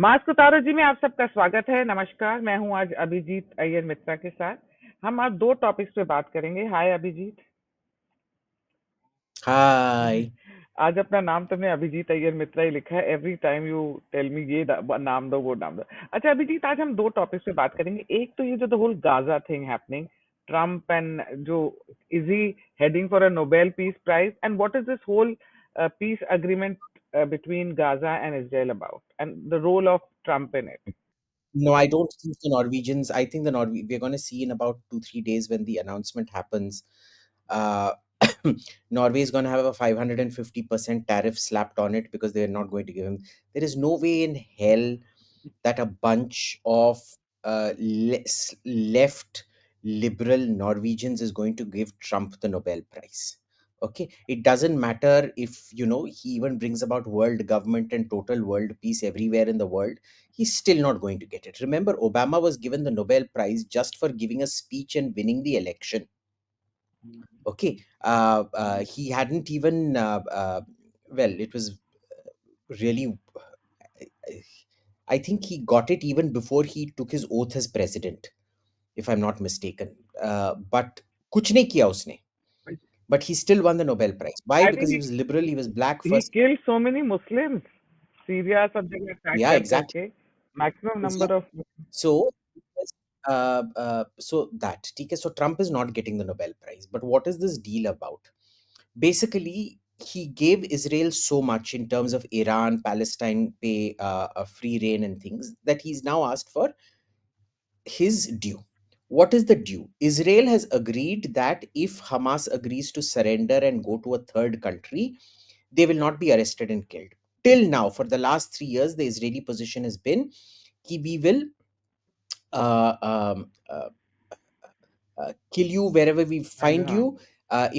Mask उतारो जी में आप सबका स्वागत है। नमस्कार, मैं हूं आज अभिजीत अय्यर मित्रा के साथ। हम आज दो टॉपिक्स पे बात करेंगे। हाय अभिजीत। हाय। आज अपना नाम तुमने अभिजीत अय्यर मित्रा ही लिखा है। Every time you tell me ये नाम दो वो नाम दो। अच्छा अभिजीत, आज हम दो टॉपिक्स पे बात करेंगे। एक तो ये जो the whole Gaza thing happening, Trump and जो is he heading for a Nobel peace prize, and what is this whole peace agreement between Gaza and Israel about, and the role of Trump in it. No, I don't think the Norwegians. I think we're going to see in about 2-3 days when the announcement happens. Uh, Norway is going to have a 550% tariff slapped on it because they're not going to give him. There is no way in hell that a bunch of left liberal Norwegians is going to give Trump the Nobel Prize. Okay, it doesn't matter if he even brings about world government and total world peace everywhere in the world. He's still not going to get it. Remember, Obama was given the Nobel Prize just for giving a speech and winning the election. Okay, he hadn't even. Well, it was really. I think he got it even before he took his oath as president, if I'm not mistaken. But kuch nahi kiya usne. But he still won the Nobel Prize. Why? I Because think he was liberal, he was black he first. killed so many Muslims. Syria सब जगह attack Yeah, करके maximum number exactly. of So, so that, ठीक है, so Trump is not getting the Nobel Prize. But what is this deal about? Basically, he gave Israel so much in terms of Iran, Palestine, pay a free reign and things that he's now asked for his due. What is the due? Israel has agreed that if Hamas agrees to surrender and go to a third country, they will not be arrested and killed. Till now, for the last 3 years, the Israeli position has been कि we will uh, um, uh, kill you wherever we find हाँ, you.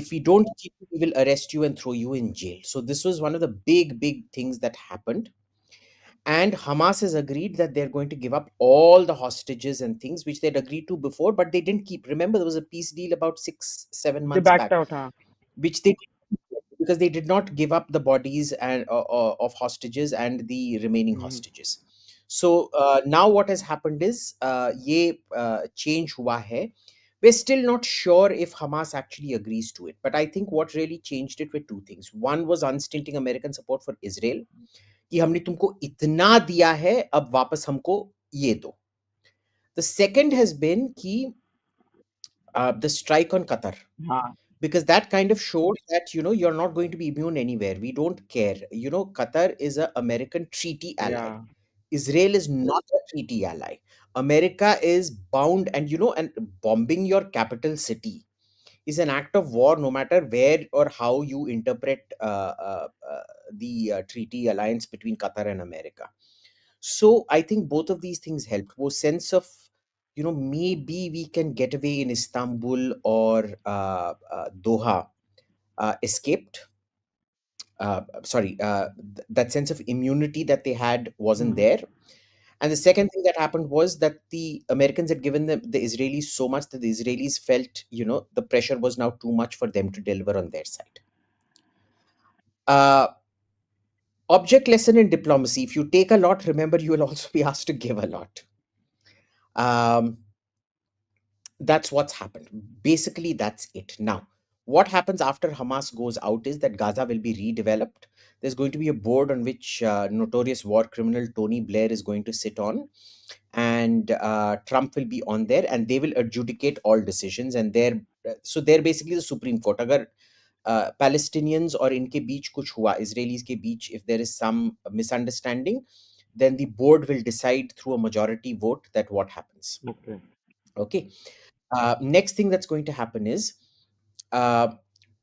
If we don't kill you, we will arrest you and throw you in jail. So this was one of the big things that happened. And Hamas has agreed that they're going to give up all the hostages and things which they'd agreed to before, but they didn't keep. Remember, there was a peace deal about 6-7 months they backed back, out, हाँ. which they because they did not give up the bodies and of hostages and the remaining Mhm. hostages. So now what has happened is ये change हुआ है. We're still not sure if Hamas actually agrees to it, but I think what really changed it were two things. One was unstinting American support for Israel, कि हमने तुमको इतना दिया है, अब वापस हमको ये दो. The second has been कि the strike on Qatar, हाँ, because that kind of showed that you're not going to be immune anywhere. We don't care. Qatar is a American treaty ally. yeah. Israel is not a treaty ally. America is bound, and bombing your capital city is an act of war, no matter where or how you interpret the treaty alliance between Qatar and America. So I think both of these things helped. Wo sense of, maybe we can get away in Istanbul or Doha escaped. Sorry, that sense of immunity that they had wasn't Mhm. there. And the second thing that happened was that the Americans had given the Israelis so much that the Israelis felt, the pressure was now too much for them to deliver on their side. Uh, Object lesson in diplomacy: if you take a lot, remember you will also be asked to give a lot. Um, that's what's happened. Basically, that's it. Now, what happens after Hamas goes out is that Gaza will be redeveloped. There's going to be a board on which notorious war criminal Tony Blair is going to sit on, and Trump will be on there, and they will adjudicate all decisions. And they're basically the Supreme Court. अगर Palestinians और इनके बीच कुछ हुआ, Israelis के बीच, if there is some misunderstanding, then the board will decide through a majority vote that what happens. Okay. Okay. Next thing that's going to happen is uh,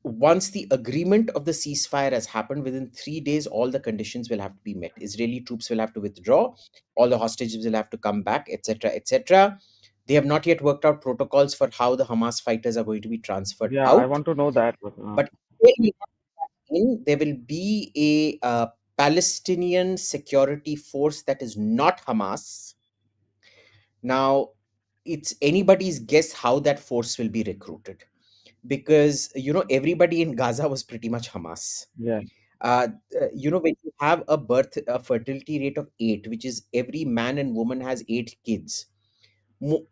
once the agreement of the ceasefire has happened, within 3 days, all the conditions will have to be met. Israeli troops will have to withdraw, all the hostages will have to come back, etc., etc. They have not yet worked out protocols for how the Hamas fighters are going to be transferred Yeah, I out, want to know that. but there will be a Palestinian security force that is not Hamas. Now, it's anybody's guess how that force will be recruited, because everybody in Gaza was pretty much Hamas. Yeah. uh, when you have a fertility rate of 8, which is every man and woman has 8 kids, mo-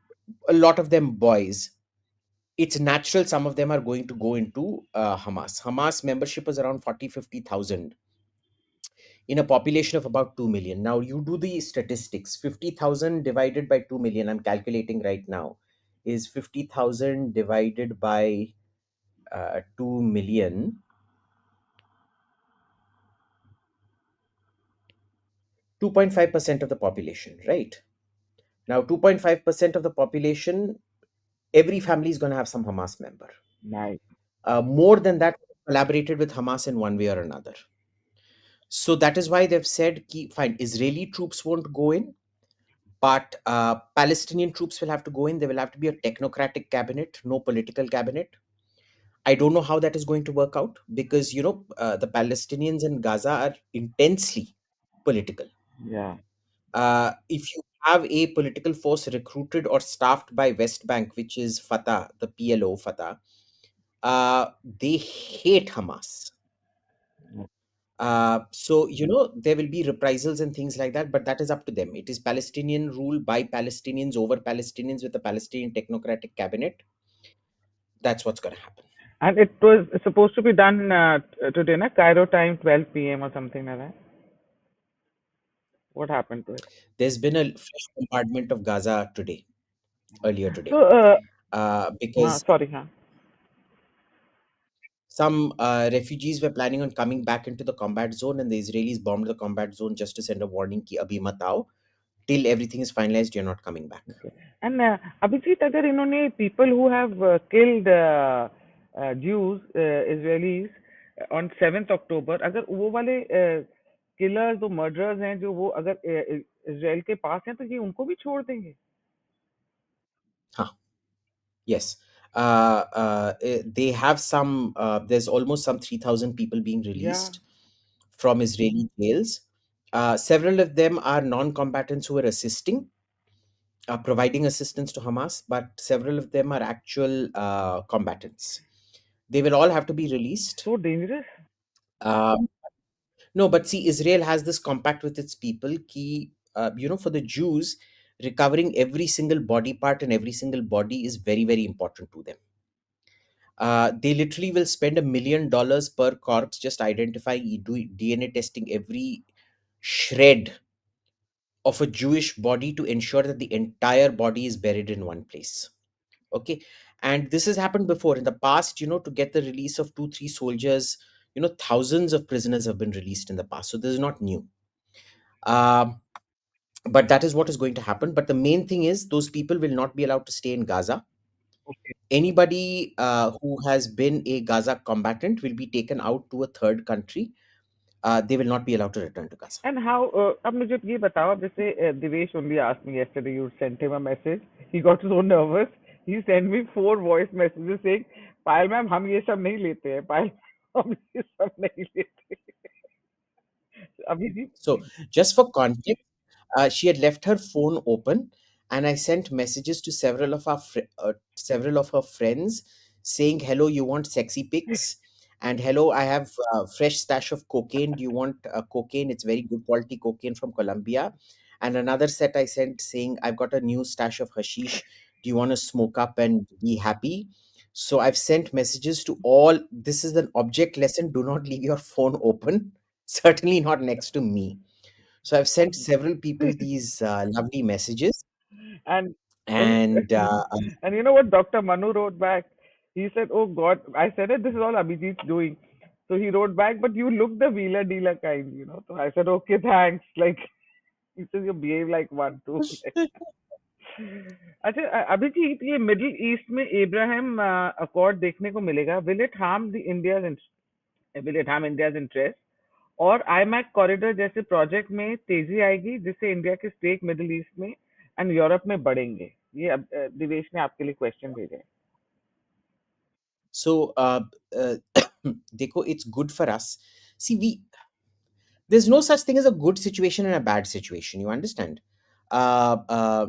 a lot of them boys, it's natural some of them are going to go into Hamas membership is around 40-50,000 in a population of about 2 million. Now you do the statistics. 50,000 divided by 2 million, I'm calculating right now, is 50,000 divided by 2 million, 2.5% of the population, right? Now 2.5% of the population, every family is going to have some Hamas member. Nice. More than that, collaborated with Hamas in one way or another. So that is why they've said, fine, Israeli troops won't go in, but Palestinian troops will have to go in. There will have to be a technocratic cabinet, no political cabinet. I don't know how that is going to work out because, the Palestinians in Gaza are intensely political. Yeah. If you have a political force recruited or staffed by West Bank, which is Fatah, the PLO Fatah, they hate Hamas. So, there will be reprisals and things like that, but that is up to them. It is Palestinian rule by Palestinians over Palestinians with a Palestinian technocratic cabinet. That's what's going to happen. And it was supposed to be done today, na? Cairo time, 12 p.m. or something like that. What happened to it? There's been a fresh bombardment of Gaza today, earlier today, So, because sorry, huh? some refugees were planning on coming back into the combat zone, and the Israelis bombed the combat zone just to send a warning ki abhi mat aao. Till everything is finalized, you're not coming back. Okay. And Abhijit, अगर इन्होंने people who have killed Jews, Israelis on 7th October, अगर वो वाले killers, जो murderers हैं, जो वो अगर इजराइल के पास हैं, तो ये उनको भी छोड़ देंगे? Huh. Yes. They have some, there's almost some 3,000 people being Yeah. released from Israeli jails. Several of them are non combatants who are assisting, providing assistance to Hamas, but several of them are actual combatants. They will all have to be released. So dangerous. Uh, no, but see, Israel has this compact with its people. For the Jews, recovering every single body part and every single body is very, very important to them. They literally will spend $1 million per corpse just identifying, doing DNA testing every shred of a Jewish body to ensure that the entire body is buried in one place. Okay. And this has happened before in the past, to get the release of 2-3 soldiers, thousands of prisoners have been released in the past. So this is not new. Um, but that is what is going to happen. But the main thing is those people will not be allowed to stay in Gaza. Okay. Anybody who has been a Gaza combatant will be taken out to a third country. They will not be allowed to return to Gaza. And how, अब मुझे ये बताओ, अब जैसे Divesh only asked me yesterday, you sent him a message. He got so nervous. He sent me 4 voice messages saying, Payal ma'am हम ये सब नहीं लेते हैं, पायल हम ये सब नहीं लेते। Abhijit, So, just for context, she had left her phone open, and I sent messages to several of her friends saying, "Hello, you want sexy pics?" And hello, I have fresh stash of cocaine. Do you want cocaine? It's very good quality cocaine from Colombia. And another set I sent saying, "I've got a new stash of hashish. Do you want to smoke up and be happy?" So I've sent messages to all. This is an object lesson. Do not leave your phone open. Certainly not next to me. So I've sent several people these lovely messages, and and and you know what Dr. Manu wrote back? He said, "Oh God," I said it. This is all Abhijit's doing. So he wrote back, "But you look the wheeler dealer kind." So I said, "Okay, thanks." Like he says, "You behave like one too." अच्छा, अभिजीत, ये middle east में Ibrahim accord देखने को मिलेगा. Will it harm India's interest, और iMac corridor जैसे project में तेजी आएगी जिससे इंडिया के स्टेक मिडिल ईस्ट में एंड यूरोप में बढ़ेंगे? ये दिवेश ने आपके लिए क्वेश्चन भेजा है. so uh, Dekho, it's good for us. See, there's no such thing as a good situation and a bad situation. You understand? Uh, uh,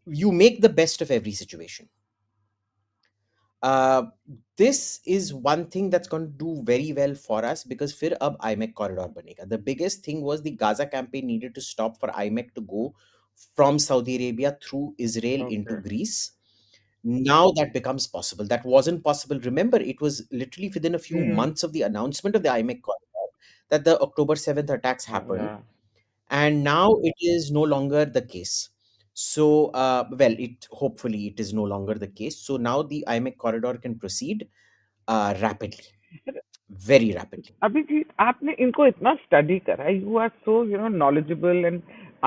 you make the best of every situation. uh, this is one thing that's going to do very well for us because फिर अब IMEC corridor बनेगा. The biggest thing was the Gaza campaign needed to stop for IMEC to go from Saudi Arabia through Israel into Okay. Greece. Now that becomes possible. That wasn't possible. Remember, it was literally within a few Mm-hmm. months of the announcement of the IMEC corridor that the October 7th attacks happened, Yeah. and now it is no longer the case. So well, it hopefully it is no longer the case. So now the IMEC corridor can proceed rapidly, very rapidly. Abhijit, आपने इनको इतना study करा है, you are so knowledgeable and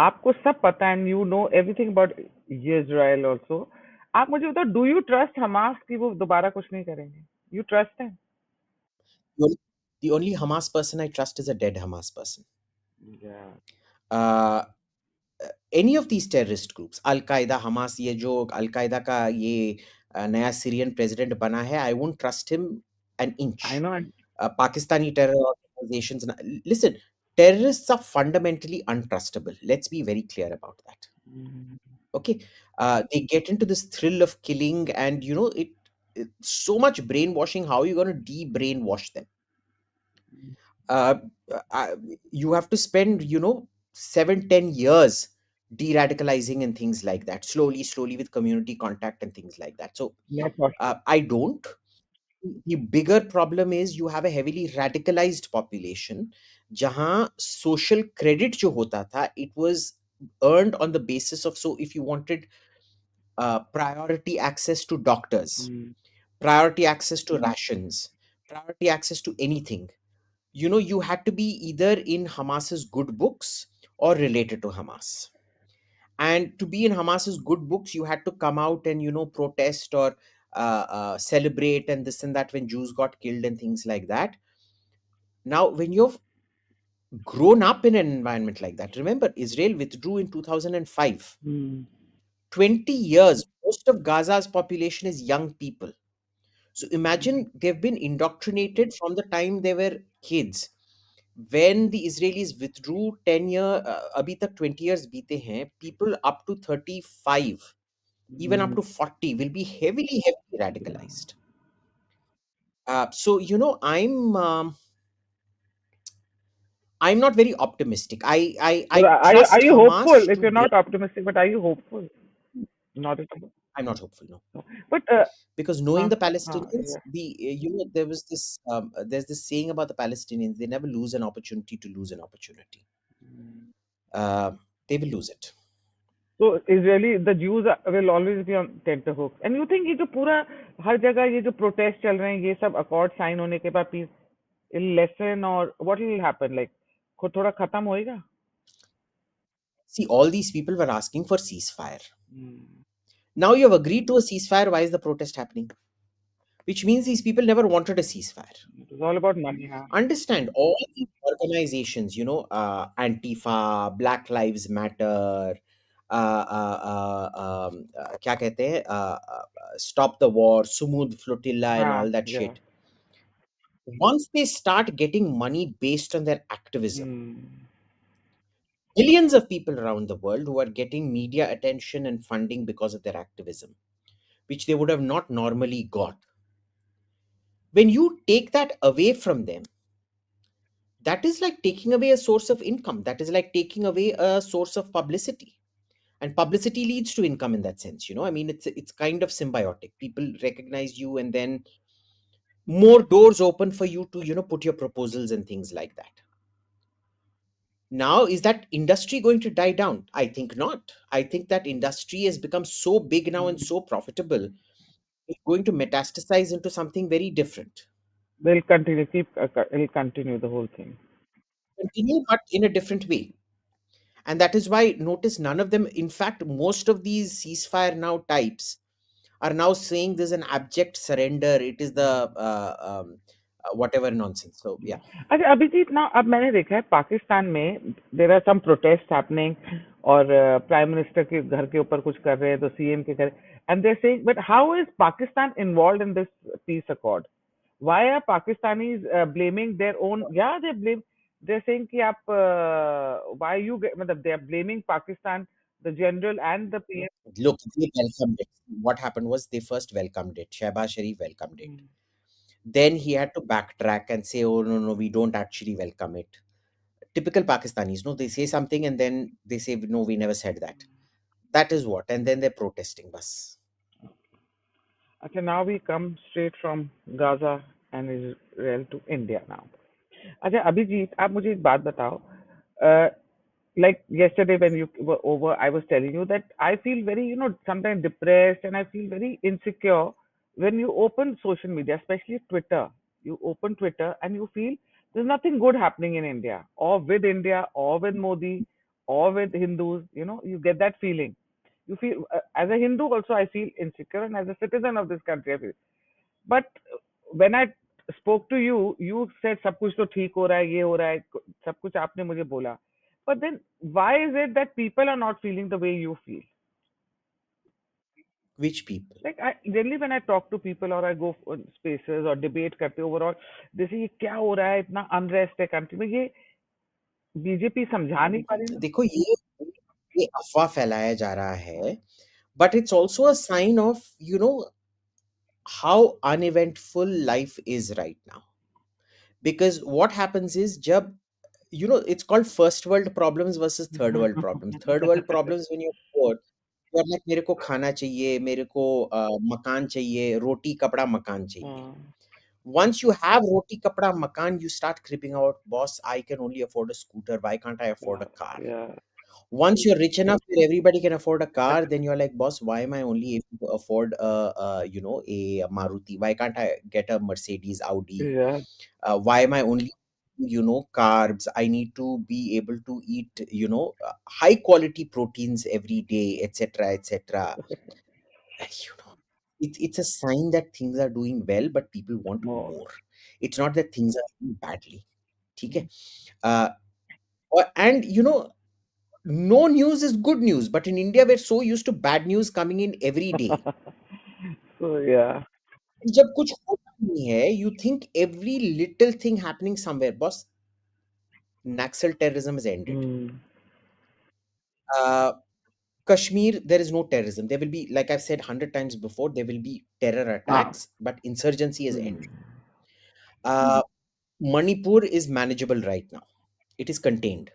आपको सब पता है, and you know everything about ये इजराइल ऑल्सो. आप मुझे बताओ, डू यू ट्रस्ट हमास कि वो दोबारा कुछ नहीं करेंगे? यू ट्रस्ट है? The only Hamas person I trust is a dead Hamas person. या. uh, any of these terrorist groups, Al Qaeda, Hamas, ये जो Al Qaeda का ये नया सीरियन प्रेसिडेंट बना है, I won't trust him an inch. I know. Pakistani terror organizations, listen, terrorists are fundamentally untrustable. Let's be very clear about that. Okay, they get into this thrill of killing, and it's so much brainwashing. How are you going to de-brainwash them? uh, uh, you have to spend 7-10 years de-radicalizing and things like that, slowly with community contact and things like that. So not possible. I don't. The bigger problem is you have a heavily radicalized population jahan social credit jo hota tha, it was earned on the basis of, so if you wanted priority access to doctors, priority access to rations, priority access to anything, you had to be either in Hamas's good books or related to Hamas. And to be in Hamas's good books, you had to come out and, protest or celebrate and this and that when Jews got killed and things like that. Now, when you've grown up in an environment like that, remember, Israel withdrew in 2005. 20 years, most of Gaza's population is young people. So imagine they've been indoctrinated from the time they were kids. When the Israelis withdrew 10 year, abhi tak 20 years beete hain, people up to 35, even up to 40 will be heavily radicalized. So I'm not very optimistic. I But are trust you hopeful? Hamas If to you're bring. not optimistic, but are you hopeful? Not at all. I'm not hopeful, no, No. But because knowing the Palestinians, yeah. there was this there's this saying about the Palestinians: they never lose an opportunity to lose an opportunity. Uh, they will lose it. So Israeli, the Jews will always be on tenterhooks. And you think ये जो पूरा हर जगह ये जो protest चल रहे हैं, ये सब accord sign होने के बाद peace will lessen, or what will happen? Like खुद थोड़ा खत्म होएगा? See, all these people were asking for ceasefire. Now you have agreed to a ceasefire. Why is the protest happening? Which means these people never wanted a ceasefire. It's all about money, huh? Understand, all these organizations, Antifa, Black Lives Matter, क्या कहते हैं, Stop the War, Sumud Flotilla, and हाँ, all that yeah. shit. Once they start getting money based on their activism, millions of people around the world who are getting media attention and funding because of their activism, which they would have not normally got. When you take that away from them, that is like taking away a source of income. That is like taking away a source of publicity. And publicity leads to income in that sense. I mean, it's kind of symbiotic. People recognize you, and then more doors open for you to, put your proposals and things like that. Now, is that industry going to die down? I think not. I think that industry has become so big now and so profitable, it's going to metastasize into something very different. They'll continue, it'll continue the whole thing. Continue, but in a different way. And that is why, notice, none of them, in fact, most of these ceasefire now types are now saying there's an abject surrender. It is the whatever nonsense. So, yeah. अच्छा अभिजीत ना, अब मैंने देखा है पाकिस्तान में there are some protest happening, और prime minister के घर के ऊपर कुछ कर रहे हैं तो सीएम के घर, and they saying but how is Pakistan involved in this peace accord? Why are Pakistanis blaming their own? या दे ब्लेम, दे सेइंग कि आप व्हाई यू मतलब they are blaming Pakistan The general and the PM. Look, they welcomed it. What happened was they first welcomed it. Shehbaz Sharif welcomed it. Mm, Then he had to backtrack and say, "Oh no, no, we don't actually welcome it." Typical Pakistanis, no, they say something and then they say, "No, we never said that." That is what, and then they're protesting, bus. Okay, now we come straight from Gaza and Israel to India now. अच्छा अभिजीत आप मुझे एक बात बताओ like yesterday when you were over I was telling you that I feel very sometimes depressed and I feel very insecure when you open social media, especially Twitter. You open Twitter and you feel there's nothing good happening in India or with India or with Modi or with Hindus. You get that feeling. You feel as a Hindu also I feel insecure, and as a citizen of this country I feel. But when I spoke to you, you said सब कुछ तो ठीक हो रहा है, ये हो रहा है, सब कुछ आपने मुझे बोला. But then why is it that people are not feeling the way you feel? Which people? Like I generally when I talk to people or I go on spaces or debate करते overall, they say ये क्या हो रहा है, इतना unrest है country में, ये बीजेपी समझा नहीं पा रही ना. देखो, ये अफवाह फैलाया जा रहा है, but it's also a sign of, how uneventful life is right now. Because what happens is, jab, it's called first world problems versus third world problems. Third world problems, when you're poor, you're like, मेरे को खाना चाहिए, मेरे को मकान चाहिए, रोटी कपड़ा मकान चाहिए. हाँ, Once you have roti kapda makan, you start creeping out, boss, I can only afford a scooter, why can't I afford a car? yeah, Once you're rich enough where everybody can afford a car, then you're like, boss, why am I only able to afford a Maruti? Why can't I get a Mercedes, Audi? yeah. Why am I only, carbs? I need to be able to eat, high quality proteins every day, etc., etc. You know, it's a sign that things are doing well, but people want More. more. It's not that things are doing badly. Okay. Uh, and no news is good news, but in India we're so used to bad news coming in every day. So yeah. जब कुछ होता नहीं है, you think every little thing happening somewhere, boss, Naxal terrorism is ended. Hmm. uh, Kashmir, there is no terrorism. There will be, like I've said 100 times before, there will be terror हाँ. attacks, but insurgency has Hmm. ended. uh, Manipur is manageable right now. It is contained.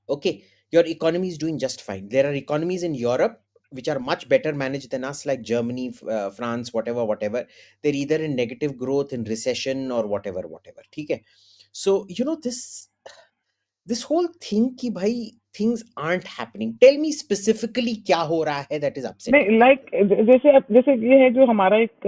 Okay, your economy is doing just fine. There are economies in Europe which are much better managed than us, like Germany, France, whatever, whatever. They're either in negative growth, in recession, or whatever, whatever. Okay, so this whole thing ki bhai things aren't happening. Tell me specifically kya ho raha hai that is upsetting नहीं you. Like जैसे जैसे ये है जो हमारा एक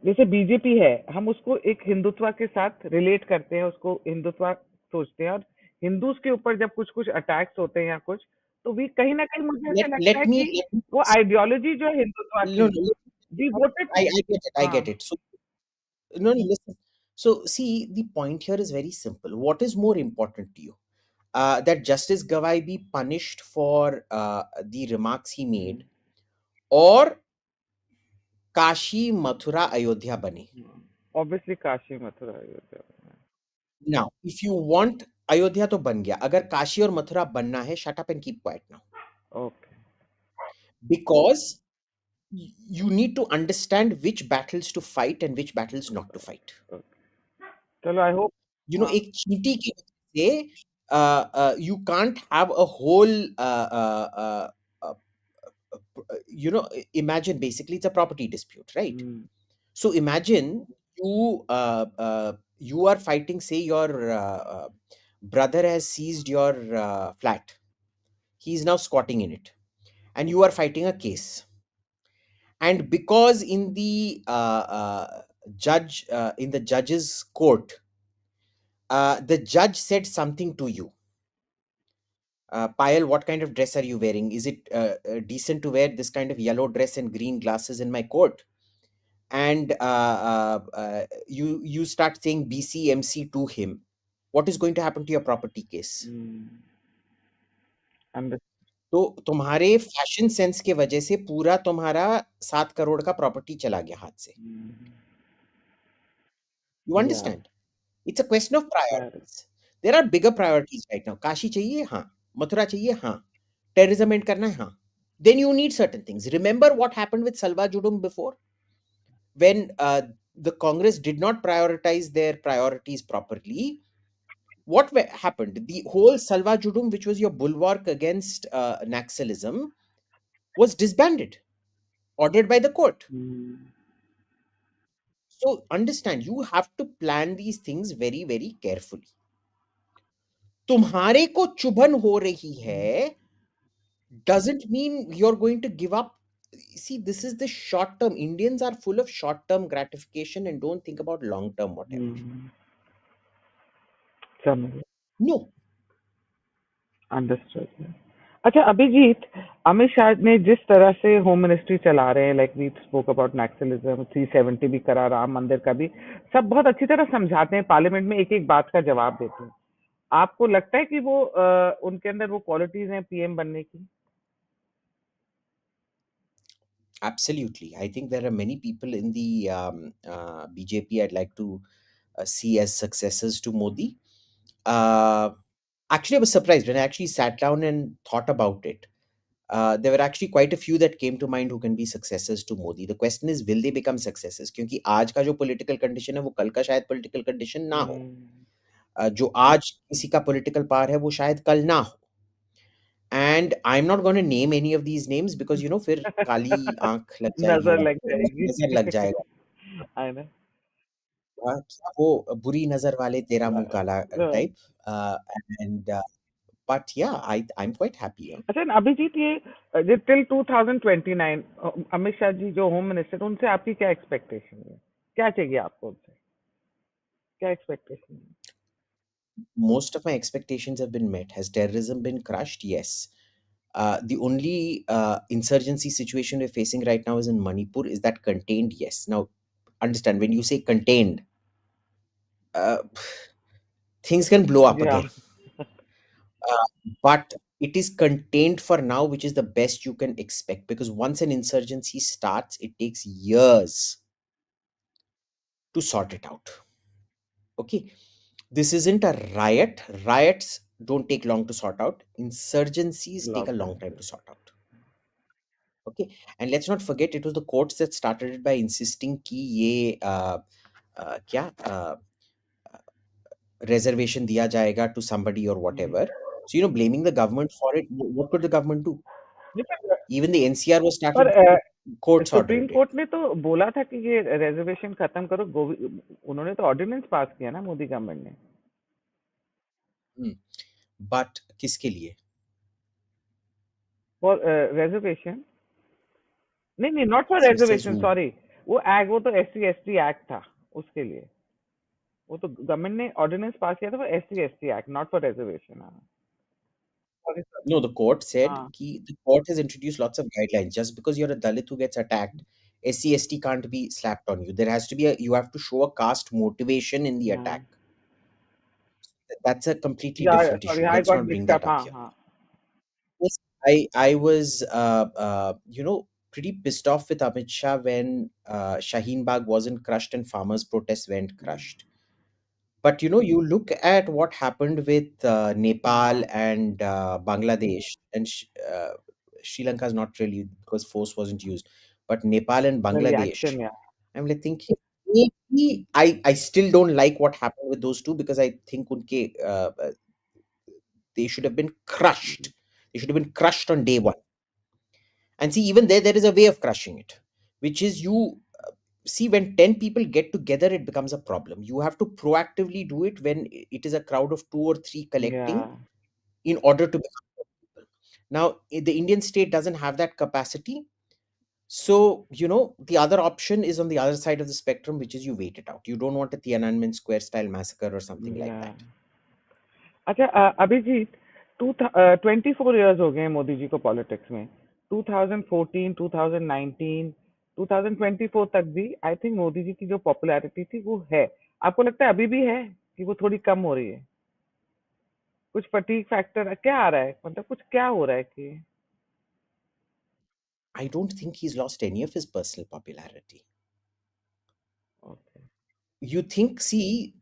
जैसे BJP है, हम उसको एक हिंदुत्व के साथ रिलेट करते हैं, उसको हिंदुत्व सोचते हैं, और हिंदूज के ऊपर जब कुछ कुछ अटैक्स होते हैं या कुछ, तो भी कहीं ना कहीं मुझे ऐसा Let लगता है let me कि let me वो आइडियोलॉजी जो है हिंदुत्व no, की, no, we voted. I get it. I हाँ. get it. So no, no, listen. So see, the point here is very simple. What is more important to you? That Justice Gawai be punished for the remarks he made, or Kashi, Mathura, Ayodhya bane? Obviously Kashi Mathura Ayodhya. Now, if you want Ayodhya to ban gaya. अगर काशी और मथुरा बनना है, shut up and keep quiet now. Okay. Because you need to understand which battles to fight and which battles not to fight. चलो I hope. हाँ. एक चींटी की वजह से you can't have a whole uh, imagine, basically it's a property dispute, right? Hmm. So imagine you are fighting, say your brother has seized your flat. He is now squatting in it, and you are fighting a case. And because in the judge's court, the judge said something to you. Payal, what kind of dress are you wearing? Is it decent to wear this kind of yellow dress and green glasses in my court? And you start saying BCMC to him. What is going to happen to your property case? Under. तो तुम्हारे fashion sense के वजह से पूरा तुम्हारा 7 करोड़ का property चला गया हाथ से. You या. understand? It's a question of correct. priorities. There are bigger priorities right now. Kashi चाहिए, हाँ. मथुरा चाहिए, हाँ. टेररिज्म एंड करना है, हाँ, then you need certain things. Remember what happened with Salva Judum before, when the Congress did not prioritize their priorities properly. What happened? The whole Salva Judum, which was your bulwark against Naxalism, was disbanded, ordered by the court. Hmm, So understand, you have to plan these things very, very carefully. तुम्हारे को चुभन हो रही है doesn't mean you're going to give up. See, this is the short term. Indians are full of short term gratification and don't think about long term whatever. हम्म, समझ No. Understood. अच्छा अभिजीत, अमित शाह ने जिस तरह से होम मिनिस्ट्री चला रहे हैं, like we spoke about naxalism, 370 भी करा, राम मंदिर का भी, सब बहुत अच्छी तरह समझाते हैं, पार्लियामेंट में एक एक बात का जवाब देते हैं। आपको लगता है कि वो उनके अंदर वो क्वालिटीज हैं पीएम बनने की? Absolutely. I think there are many people in the BJP I'd like to see as successors to Modi. Uh, Actually, I was surprised when I actually sat down and thought about it. There were actually quite a few that came to mind who can be successors to Modi. The question is, will they become successors? क्योंकि आज का जो political condition है वो कल का शायद political condition ना हो. जो आज किसी का political power है वो शायद कल ना हो. And I'm not going to name any of these names because फिर काली आंख लग जाएगी नजर लग उनको, जाएगी। नजर लग जाएगा. है ना? क्या वो बुरी नजर वाले तेरा मुंह काला हाँ। Type. And but yeah, I'm quite happy. अच्छा अभिजीत, ये टिल 2029 अमित शाह जी जो होम मिनिस्टर, उनसे आपकी क्या एक्सपेक्टेशन है? क्या चाहिए आपको उनसे? क्या एक्सपेक्टेशन है? Most of my expectations have been met. Has terrorism been crushed? Yes. The only insurgency situation we're facing right now is in Manipur. Is that contained? Yes. Now, understand, when you say contained, uh, things can blow up जी हाँ। again. But it is contained for now, which is the best you can expect, because once an insurgency starts, it takes years to sort it out. Okay. This isn't a riot. Riots don't take long to sort out. Insurgencies take a long long time. time to sort out. Okay. And let's not forget, it was the courts that started it by insisting कि ये क्या reservation दिया जाएगा to somebody or whatever. So blaming the government for it, what could the government do? Even the NCR was पर started because courts supreme ordered it. Court ने तो बोला था कि ये रिजर्वेशन खत्म करो, उन्होंने तो ऑर्डिनेंस पास किया ना मोदी गवर्नमेंट ने। Hmm. But किसके लिए? फॉर रिजर्वेशन, नहीं नहीं, not for Says reservation, who? Sorry. वो तो SC ST एक्ट था, उसके लिए। वो तो गवर्नमेंट ने ऑर्डिनेंस पास किया था for SC ST act, not for reservation. हाँ, sorry sorry. No, the court said हाँ, the court has introduced lots of guidelines. Just because you're a Dalit who gets attacked, SC/ST can't be slapped on you. There has to be you have to show a caste motivation in the हाँ, attack. That's a completely या different sorry, issue. I Let's got not bring mixed that up. up हाँ here. हाँ। Yes, I was pretty pissed off with Amit Shah when Shaheen Bagh wasn't crushed and farmers' protests went crushed. But you look at what happened with Nepal हाँ, and Bangladesh, and Sri Lanka is not really because force wasn't used, but Nepal and Bangladesh. Reaction या। I'm like thinking, maybe I still don't like what happened with those two because I think they should have been crushed. They should have been crushed on day one. And see, even there is a way of crushing it, which is you see when 10 people get together, it becomes a problem. You have to proactively do it when it is a crowd of two or three या collecting in order to become a people. Now, the Indian state doesn't have that capacity. So, the other option is on the other side of the spectrum, which is you wait it out. You don't want a Tiananmen Square style massacre or something like या। that. अच्छा Abhijit, 24 years हो गए हैं मोदी जी को politics में। 2014, 2019, 2024 तक भी I think Modi ji की जो पॉपुलैरिटी थी वो है। आपको लगता है अभी भी है कि वो थोड़ी कम हो रही है? कुछ फटीग फैक्टर क्या आ रहा है, मतलब कुछ क्या हो रहा है कि? I don't think he's lost any of his personal popularity. Okay. You think, see,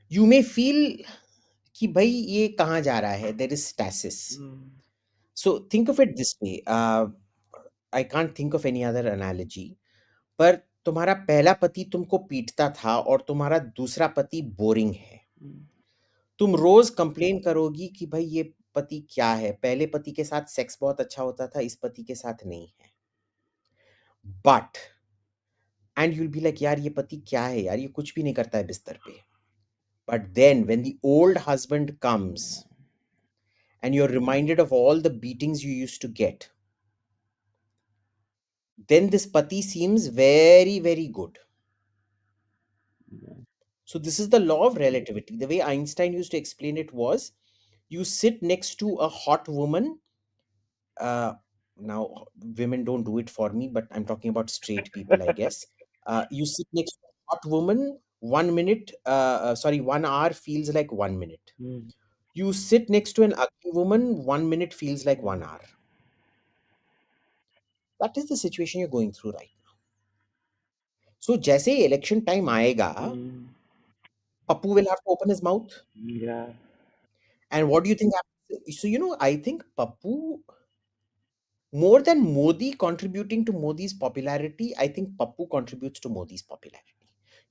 you may feel कि भाई ये कहाँ जा रहा है, there is stasis. So think of it this way. I can't think of any other analogy. पर तुम्हारा पहला पति तुमको पीटता था और तुम्हारा दूसरा पति बोरिंग है। Mm. तुम रोज कंप्लेन करोगी कि भाई ये पति क्या है, पहले पति के साथ सेक्स बहुत अच्छा होता था, इस पति के साथ नहीं है। But and you'll be like यार ये पति क्या है यार, ये कुछ भी नहीं करता है बिस्तर पे। But then when the old husband comes and you're reminded of all the beatings you used to get, then this pati seems very, very good. So, this is the law of relativity. The way Einstein used to explain it was you sit next to a hot woman. Uh, now, women don't do it for me, but I'm talking about straight people, I guess. You sit next to a hot woman, 1 minute, sorry, 1 hour feels like 1 minute. Mm. You sit next to an ugly woman, 1 minute feels like 1 hour. That is the situation you're going through right now. So, जैसे ही election time आएगा, Mm. Pappu will have to open his mouth. Yeah. And what do you think happens? So, I think Pappu, more than Modi contributing to Modi's popularity, I think Pappu contributes to Modi's popularity.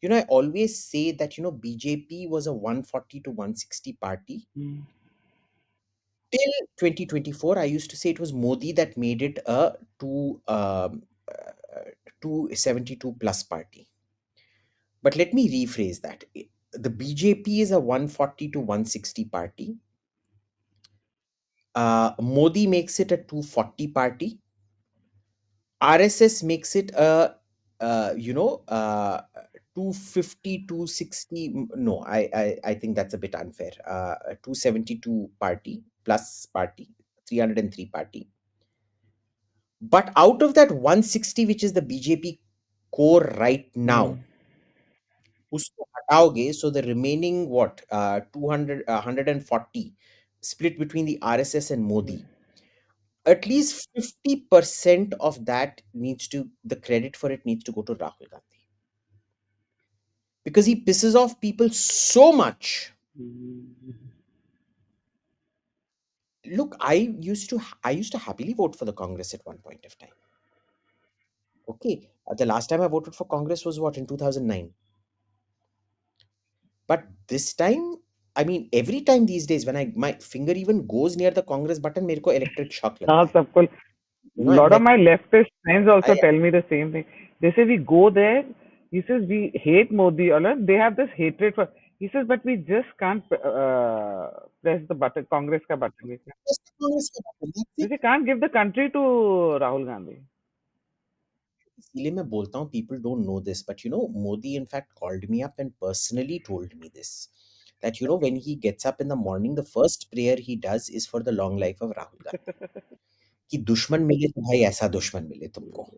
I always say that, BJP was a 140 to 160 party. Mm. Till 2024, I used to say it was Modi that made it a 272 plus party. But let me rephrase that. The BJP is a 140 to 160 party. Modi makes it a 240 party. RSS makes it a, 250, 260. No, I think that's a bit unfair. A 272 party plus party, 303 party. But out of that 160, which is the BJP core right Mm. now, उसको हटाओगे, so the remaining what 200 140 split between the RSS and Modi, at least 50% of that needs to, the credit for it needs to go to Rahul Gandhi, because he pisses off people so much. Mm. Look, I used to happily vote for the Congress at one point of time. Okay, the last time I voted for Congress was what, in 2009. But this time, I mean, every time these days when my finger even goes near the Congress button, मेरे को electric shock हाँ, लगता है. सबको I'm lot of like, my leftist friends I also tell me the same thing. They say we go there. He says we hate Modi. Or they have this hatred for. He says, but we just can't press the button, Congress ka button. press the Congress का button. That's We it. can't give the country to Rahul Gandhi. इसीलिए मैं बोलता हूँ, people don't know this, but Modi in fact called me up and personally told me this, that when he gets up in the morning, the first prayer he does is for the long life of Rahul Gandhi. कि दुश्मन मिले तो भाई ऐसा दुश्मन मिले तुमको.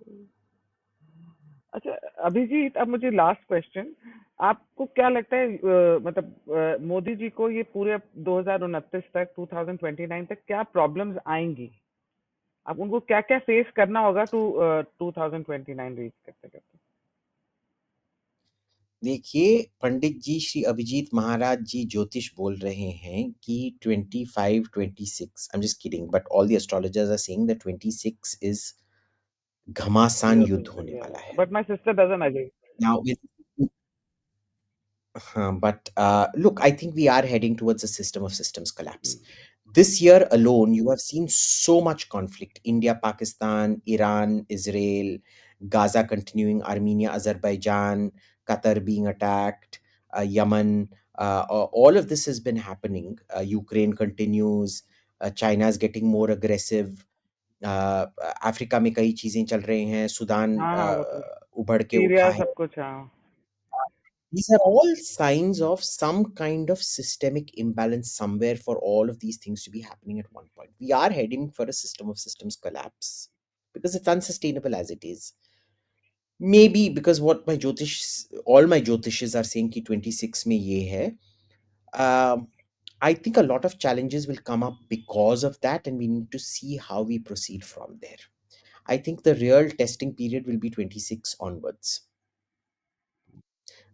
अच्छा अभिजीत, अब मुझे लास्ट क्वेश्चन, आपको क्या लगता है मतलब मोदी जी को ये पूरे 2029 तक 2029 तक क्या प्रॉब्लम्स आएंगी? अब उनको क्या क्या फेस करना होगा टू 2029 रीच करते करते? देखिए, पंडित जी श्री अभिजीत महाराज जी ज्योतिष बोल रहे हैं कि 25 26, I am just kidding, but all the astrologers are saying that 26 is घमासान युद्ध होने वाला है. But my sister doesn't agree. Now but look, I think we are heading towards a system of systems collapse. This year alone, you have seen so much conflict: India, Pakistan, Iran, Israel, Gaza continuing, Armenia, Azerbaijan, Qatar being attacked, Yemen. All of this has been happening. Ukraine continues. China is getting more aggressive. Africa में कई चीजें चल रही हैं. Sudan हाँ वो तो उभड़ के उठा सीरिया है. सब कुछ, हाँ. These are all signs of some kind of systemic imbalance somewhere for all of these things to be happening at one point. We are heading for a system of systems collapse because it's unsustainable as it is. Maybe because what all my Jyotishes are saying कि 26 में ये है. I think a lot of challenges will come up because of that, and we need to see how we proceed from there. I think the real testing period will be 26 onwards.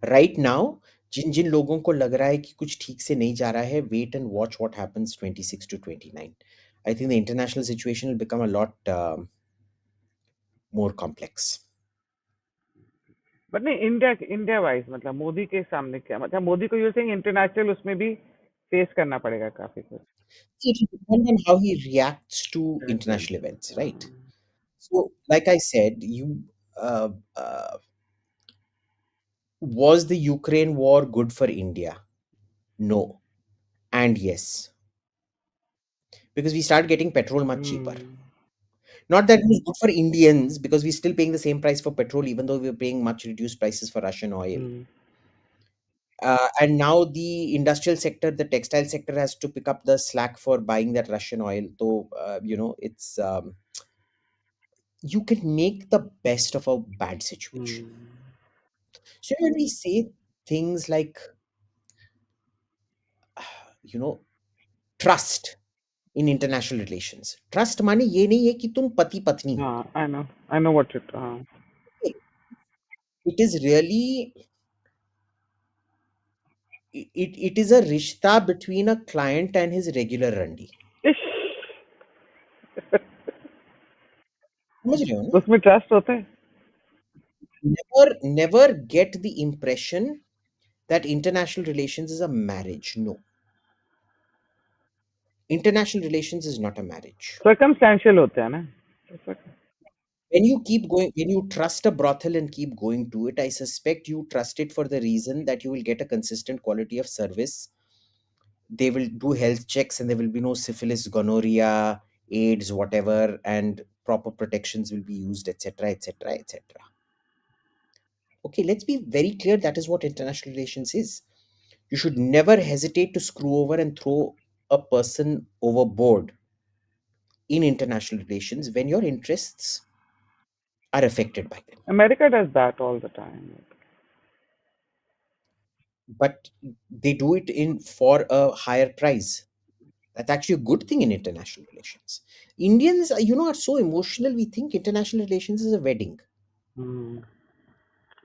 Right now जिन जिन लोगों को लग रहा है कि कुछ ठीक से नहीं जा रहा है, wait and watch what happens 26 to 29. I think the international situation will become a lot more complex. But नहीं, इंडिया वाइज मतलब मोदी के सामने क्या, मतलब मोदी को यू सेइंग इंटरनेशनल उसमें भी फेस करना पड़ेगा काफी कुछ। It will depend on how he reacts to Reference, international events, right? So, like I said, uh, uh, was the Ukraine war good for India? No, and yes, because we started getting petrol much cheaper. Not that it was good for Indians, because we're still paying the same price for petrol, even though we're paying much reduced prices for Russian oil. And now the industrial sector, the textile sector, has to pick up the slack for buying that Russian oil. So, it's you can make the best of a bad situation. So when we say things like, you know, trust in international relations, trust माने ये नहीं है कि तुम पति पत्नी हो. हाँ, आई नो व्हाट इट, हाँ। It is really it is a rishta between a client and his regular randi. इश, समझ रहे हो ना? उसमें ट्रस्ट होता है। Never get the impression that international relations is a marriage. No, international relations is not a marriage. Circumstantial होते हैं ना। When you trust a brothel and keep going to it, I suspect you trust it for the reason that you will get a consistent quality of service. They will do health checks and there will be no syphilis, gonorrhea, AIDS, whatever, and proper protections will be used, etc., etc., etc. Okay, let's be very clear, that is what international relations is. You should never hesitate to screw over and throw a person overboard in international relations when your interests are affected by them. America does that all the time. But they do it in for a higher price. That's actually a good thing in international relations. Indians, are so emotional. We think international relations is a wedding.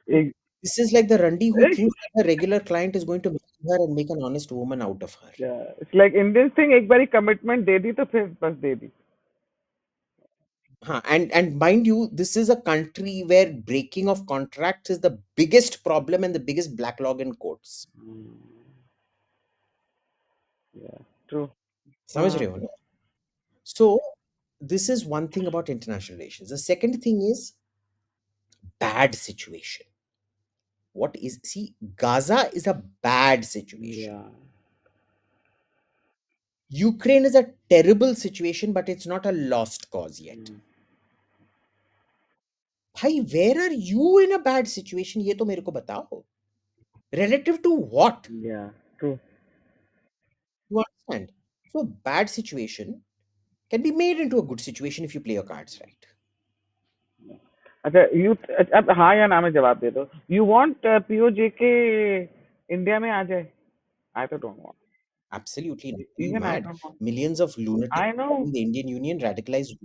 एक, This is like the Randi who एक, thinks that a regular client is going to marry her and make an honest woman out of her. It's like Indian thing, एक बारी commitment दे दी तो फिर बस दे दी। Huh. And mind you, this is a country where breaking of contracts is the biggest problem and the biggest black log in courts. True. समझ रहे हो ना? So this is one thing about international relations. The second thing is bad situation. What is, see, Gaza is a bad situation. या Ukraine is a terrible situation, but it's not a lost cause yet. भाई, where are you in a bad situation? ये तो मेरे को बताओ. Relative to what? या true. You understand? So bad situation can be made into a good situation if you play your cards right. अच्छा, you अब हाँ या ना में जवाब दे दो। यू वांट पीओजे के इंडिया में आ जाए? आई तो don't want. Absolutely not. Are you even I mad? Don't want. Millions of lunatics I know. in the Indian Union, radicalized.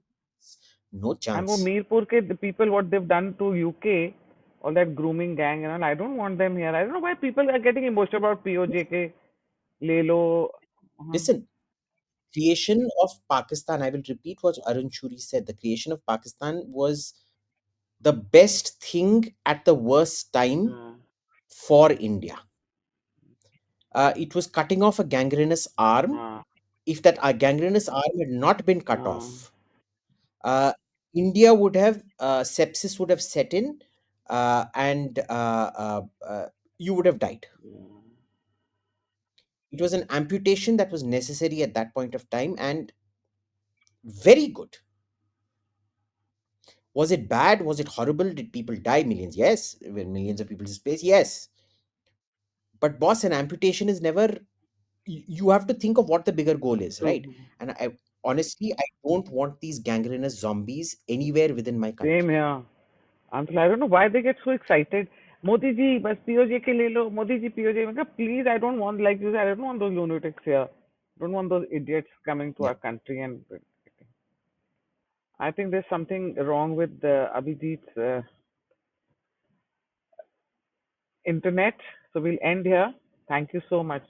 No And वो chance. मीरपुर के the people what they've done to UK, all that grooming gang and all, I don't want them here. I don't know why people are getting emotional about POJ के ले लो। हाँ, Listen, creation of Pakistan, I will repeat what Arun Shuri said. The creation of Pakistan was the best thing at the worst time हाँ, for India. It was cutting off a gangrenous arm. हाँ, If that gangrenous arm had not been cut हाँ, off, India would have sepsis would have set in, and you would have died. It was an amputation that was necessary at that point of time and very good. Was it bad? Was it horrible? Did people die? Millions? Yes. Were millions of people displaced? Yes. But boss, an amputation is never. You have to think of what the bigger goal is, true. right? And I honestly, I don't want these gangrenous zombies anywhere within my Same country. here. I don't know why they get so excited. Modi ji बस PoJ के ले लो, Modi ji PoJ. मतलब please, I don't want like this, I don't want those lunatics here. Don't want those idiots coming to Yeah. our country. And I think there's something wrong with Abhijit's internet. So we'll end here. Thank you so much.